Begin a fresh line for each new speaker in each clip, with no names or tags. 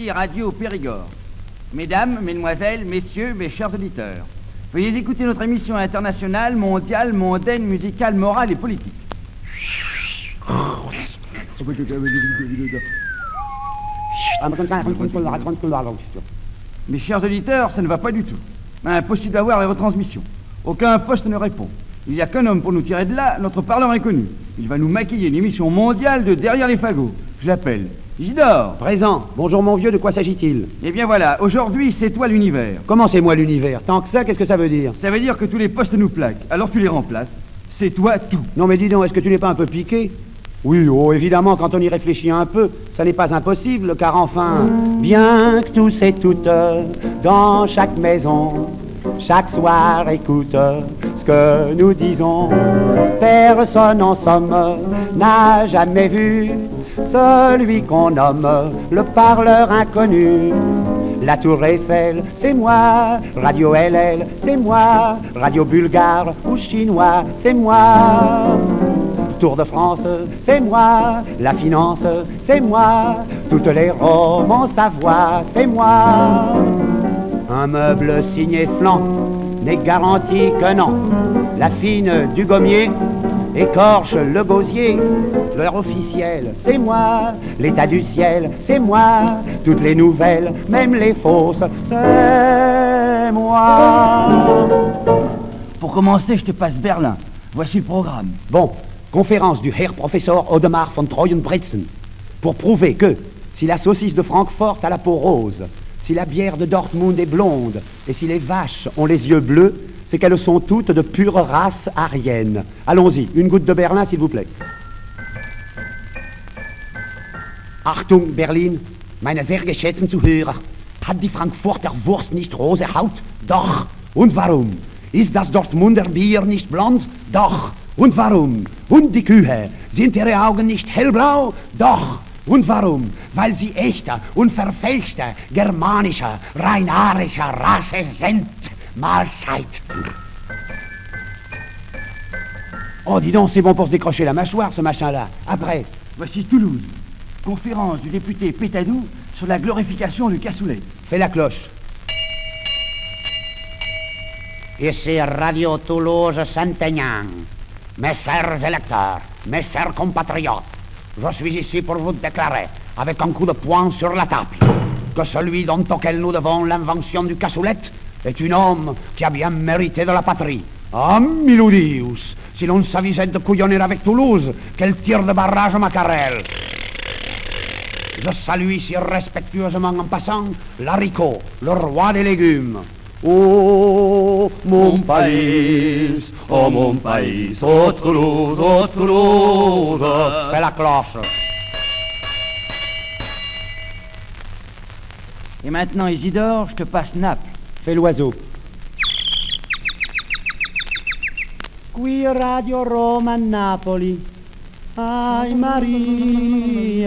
Ici Radio Périgord. Mesdames, mesdemoiselles, messieurs, mes chers auditeurs, veuillez écouter notre émission internationale, mondiale, mondaine, musicale, morale et politique. Mes chers auditeurs, ça ne va pas du tout. Impossible d'avoir les retransmissions. Aucun poste ne répond. Il n'y a qu'un homme pour nous tirer de là, notre parleur inconnu. Il va nous maquiller une émission mondiale de Derrière les fagots. Je l'appelle Isidore.
Présent. Bonjour mon vieux, de quoi s'agit-il?
Eh bien voilà, aujourd'hui c'est toi l'univers.
Comment c'est moi l'univers? Tant que ça, qu'est-ce que ça veut dire?
Ça veut dire que tous les postes nous plaquent, alors tu les remplaces. C'est toi tout.
Non mais dis donc, est-ce que tu n'es pas un peu piqué? Oui, oh évidemment, quand on y réfléchit un peu, ça n'est pas impossible, car enfin... Bien que tous et toutes, dans chaque maison, chaque soir écoute ce que nous disons. Personne en somme n'a jamais vu celui qu'on nomme le parleur inconnu. La Tour Eiffel, c'est moi. Radio LL, c'est moi. Radio bulgare ou chinois, c'est moi. Tour de France, c'est moi. La finance, c'est moi. Toutes les romances à voix, c'est moi. Un meuble signé Flan n'est garanti que non. La fine du gommier écorche le gosier. L'heure officielle, c'est moi. L'état du ciel, c'est moi. Toutes les nouvelles, même les fausses, c'est moi.
Pour commencer, je te passe Berlin. Voici le programme.
Bon, conférence du Herr Professor Audemars von Treuenbrietzen. Pour prouver que, si la saucisse de Francfort a la peau rose, si la bière de Dortmund est blonde, et si les vaches ont les yeux bleus, c'est qu'elles sont toutes de pure race aryenne. Allons-y, une goutte de Berlin, s'il vous plaît. Achtung, Berlin, meine sehr geschätzten Zuhörer. Hat die Frankfurter Wurst nicht rote Haut? Doch. Und warum? Ist das Dortmunder Bier nicht blond? Doch. Und warum? Und die Kühe, sind ihre Augen nicht hellblau? Doch. Und warum? Weil sie echter und verfälschter germanischer, rheinarischer Rasse sind. Mahlzeit. Oh, dis donc, c'est bon pour se décrocher la mâchoire, ce machin-là. Après.
Voici Toulouse. Conférence du député Pétadou sur la glorification du cassoulet.
Fais la cloche. Ici Radio Toulouse Saint-Aignan. Mes chers électeurs, mes chers compatriotes, je suis ici pour vous déclarer, avec un coup de poing sur la table, que celui auquel nous devons l'invention du cassoulet est un homme qui a bien mérité de la patrie. Ah, Miloudius, si l'on s'avisait de couillonner avec Toulouse, quel tir de barrage Macarel. Je salue ici respectueusement en passant l'haricot, le roi des légumes. Oh, mon pays, oh Toulouse, fais la cloche.
Et maintenant, Isidore, je te passe Naples.
Fais l'oiseau. Qui Radio Roma Napoli. Ai Marie,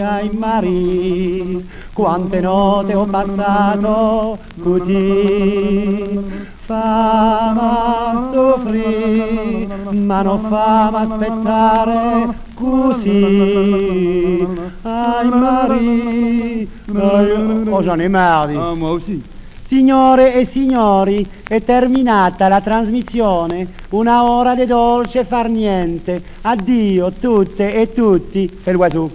quante note ho passato così. Fama soffrì, ma non fama aspettare così. Ai Marie, oh j'en ai marre.
Ah, moi aussi.
Signore e signori, è terminata la trasmissione, una ora di dolce far niente. Addio tutte e tutti. Fais l'oiseau.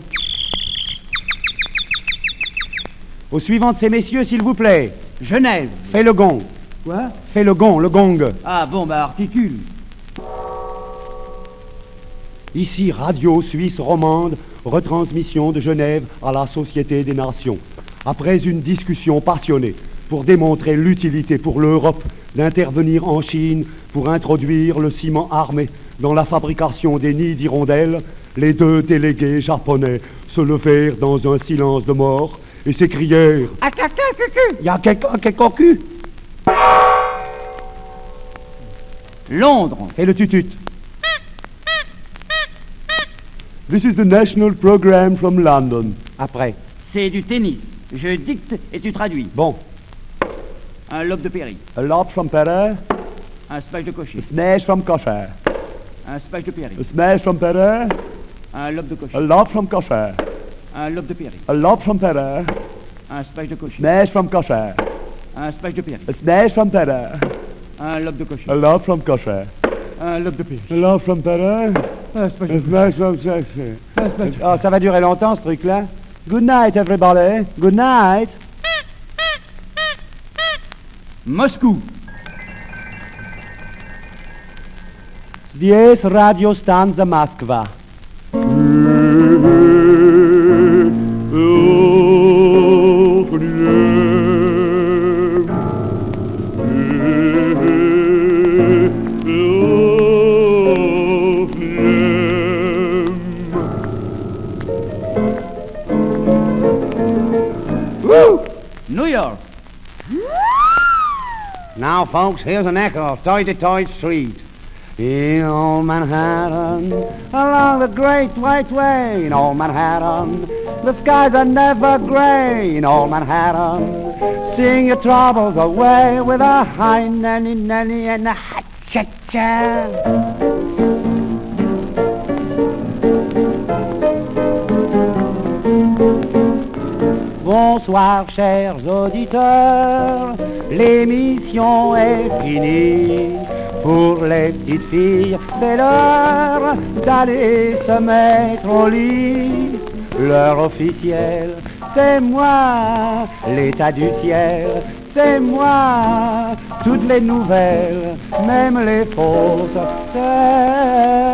Au suivant de ces messieurs, s'il vous plaît. Genève. Fais le gong.
Quoi?
Fais le gong.
Ah bon, bah articule.
Ici Radio Suisse Romande, retransmission de Genève à la Société des Nations. Après une discussion passionnée, pour démontrer l'utilité pour l'Europe d'intervenir en Chine pour introduire le ciment armé dans la fabrication des nids d'hirondelles, les deux délégués japonais se levèrent dans un silence de mort et s'écrièrent « Y'a quelqu'un cul ?»
Londres.
Et le tutut. This is the national program from London. Après.
C'est du tennis. Je dicte et tu traduis.
Bon.
Un lobe de Péry.
A lob from Perret.
Un smash de cocher.
A smash from Cocher.
Un smash de Péry.
A smash from Perret.
Un lobe de cocher.
A lob from Cocher.
Un lobe de Péry.
A lob from Perret.
Un spike de cochon.
Smash from kosher.
Un spike de perruque.
A smash from terror.
Un lobe de cochon.
A love from kosher.
Un lobe de perruque.
A love from terror.
Un spike
A
de
smash from kosher.
Un spike de
Oh, ça va durer longtemps ce truc-là. Good night everybody. Good night.
Moscou.
Здесь радиостанция Москва.
New York.
Now, folks, here's an echo of Toy-to-Toy Street. In old Manhattan, along the Great White Way, in old Manhattan, the skies are never gray. In old Manhattan, sing your troubles away with a high nanny nanny and a ha-cha-cha. Bonsoir chers auditeurs, l'émission est finie. Pour les petites filles, c'est l'heure d'aller se mettre au lit. L'heure officielle, c'est moi, l'état du ciel, c'est moi. Toutes les nouvelles, même les fausses, c'est